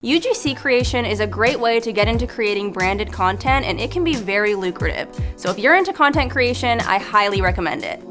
UGC creation is a great way to get into creating branded content, and it can be very lucrative. So if you're into content creation, I highly recommend it.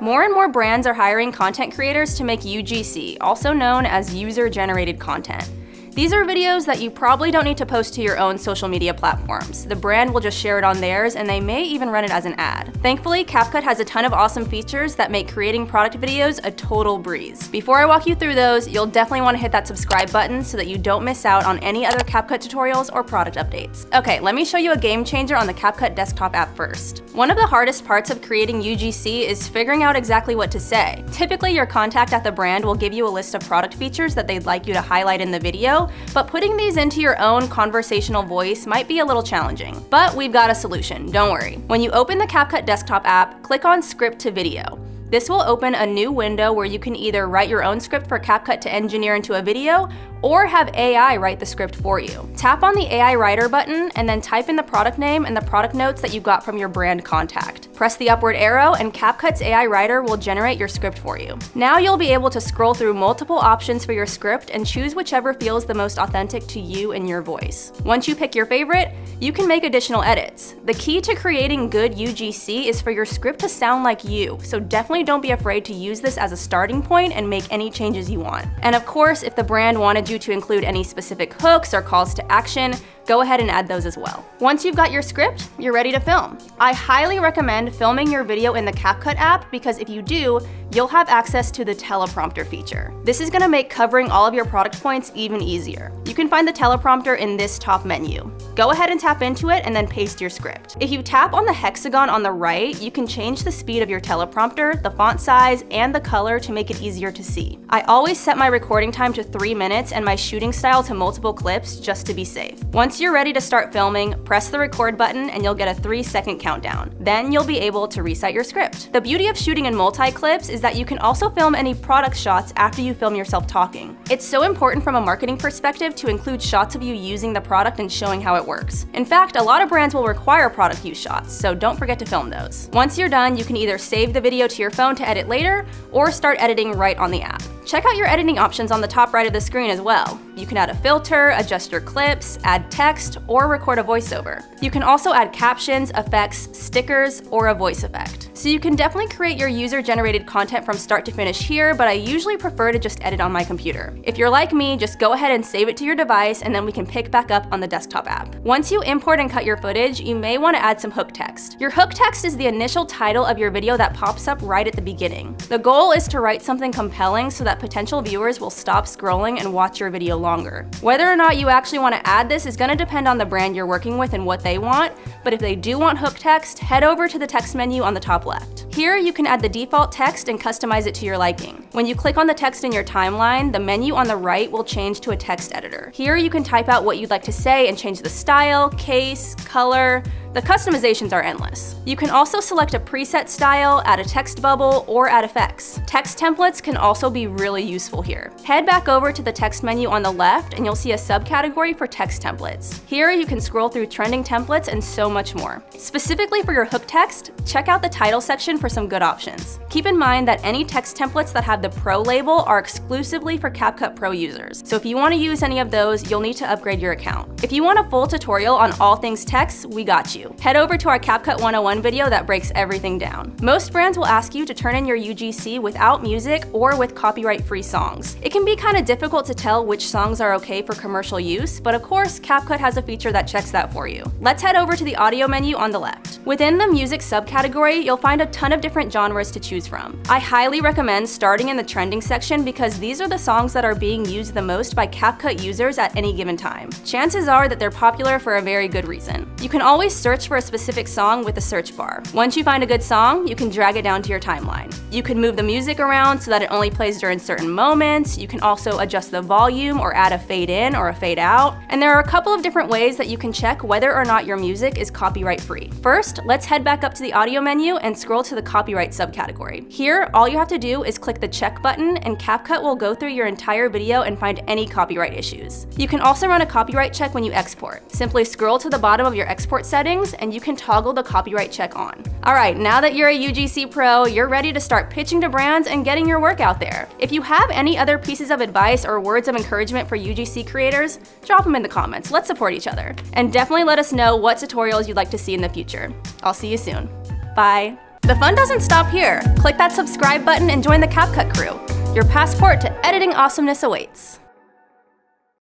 More and more brands are hiring content creators to make UGC, also known as user-generated content. These are videos that you probably don't need to post to your own social media platforms. The brand will just share it on theirs, and they may even run it as an ad. Thankfully, CapCut has a ton of awesome features that make creating product videos a total breeze. Before I walk you through those, you'll definitely want to hit that subscribe button so that you don't miss out on any other CapCut tutorials or product updates. Okay, let me show you a game changer on the CapCut desktop app first. One of the hardest parts of creating UGC is figuring out exactly what to say. Typically, your contact at the brand will give you a list of product features that they'd like you to highlight in the video, but putting these into your own conversational voice might be a little challenging. But we've got a solution, don't worry. When you open the CapCut desktop app, click on Script to Video. This will open a new window where you can either write your own script for CapCut to engineer into a video, or have AI write the script for you. Tap on the AI Writer button and then type in the product name and the product notes that you got from your brand contact. Press the upward arrow and CapCut's AI Writer will generate your script for you. Now you'll be able to scroll through multiple options for your script and choose whichever feels the most authentic to you and your voice. Once you pick your favorite, you can make additional edits. The key to creating good UGC is for your script to sound like you, so definitely don't be afraid to use this as a starting point and make any changes you want. And of course, if the brand wanted you to include any specific hooks or calls to action, go ahead and add those as well. Once you've got your script, you're ready to film. I highly recommend filming your video in the CapCut app because if you do, you'll have access to the teleprompter feature. This is gonna make covering all of your product points even easier. You can find the teleprompter in this top menu. Go ahead and tap into it and then paste your script. If you tap on the hexagon on the right, you can change the speed of your teleprompter, the font size, and the color to make it easier to see. I always set my recording time to 3 minutes and my shooting style to multiple clips just to be safe. Once you're ready to start filming, press the record button and you'll get a 3-second countdown. Then you'll be able to recite your script. The beauty of shooting in multi-clips is that you can also film any product shots after you film yourself talking. It's so important from a marketing perspective to include shots of you using the product and showing how it works. In fact, a lot of brands will require product use shots, so don't forget to film those. Once you're done, you can either save the video to your phone to edit later, or start editing right on the app. Check out your editing options on the top right of the screen as well. You can add a filter, adjust your clips, add text, or record a voiceover. You can also add captions, effects, stickers, or a voice effect. So you can definitely create your user-generated content from start to finish here, but I usually prefer to just edit on my computer. If you're like me, just go ahead and save it to your device, and then we can pick back up on the desktop app. Once you import and cut your footage, you may want to add some hook text. Your hook text is the initial title of your video that pops up right at the beginning. The goal is to write something compelling so that potential viewers will stop scrolling and watch your video longer. Whether or not you actually want to add this is going to depend on the brand you're working with and what they want, but if they do want hook text, head over to the text menu on the top left. Here you can add the default text and customize it to your liking. When you click on the text in your timeline, the menu on the right will change to a text editor. Here you can type out what you'd like to say and change the style, case, color. The customizations are endless. You can also select a preset style, add a text bubble, or add effects. Text templates can also be really useful here. Head back over to the text menu on the left and you'll see a subcategory for text templates. Here you can scroll through trending templates and so much more. Specifically for your hook text, check out the title section for some good options. Keep in mind that any text templates that have the Pro label are exclusively for CapCut Pro users. So if you want to use any of those, you'll need to upgrade your account. If you want a full tutorial on all things text, we got you. Head over to our CapCut 101 video that breaks everything down. Most brands will ask you to turn in your UGC without music or with copyright-free songs. It can be kind of difficult to tell which songs are okay for commercial use, but of course, CapCut has a feature that checks that for you. Let's head over to the audio menu on the left. Within the music subcategory, you'll find a ton of different genres to choose from. I highly recommend starting in the trending section because these are the songs that are being used the most by CapCut users at any given time. Chances are that they're popular for a very good reason. You can always search for a specific song with the search bar. Once you find a good song, you can drag it down to your timeline. You can move the music around so that it only plays during certain moments. You can also adjust the volume or add a fade in or a fade out. And there are a couple of different ways that you can check whether or not your music is copyright free. First, let's head back up to the audio menu and scroll to the copyright subcategory. Here, all you have to do is click the check button and CapCut will go through your entire video and find any copyright issues. You can also run a copyright check when you export. Simply scroll to the bottom of your export settings settings, and you can toggle the copyright check on. Alright, now that you're a UGC pro, you're ready to start pitching to brands and getting your work out there. If you have any other pieces of advice or words of encouragement for UGC creators, drop them in the comments. Let's support each other. And definitely let us know what tutorials you'd like to see in the future. I'll see you soon. Bye. The fun doesn't stop here. Click that subscribe button and join the CapCut crew. Your passport to editing awesomeness awaits.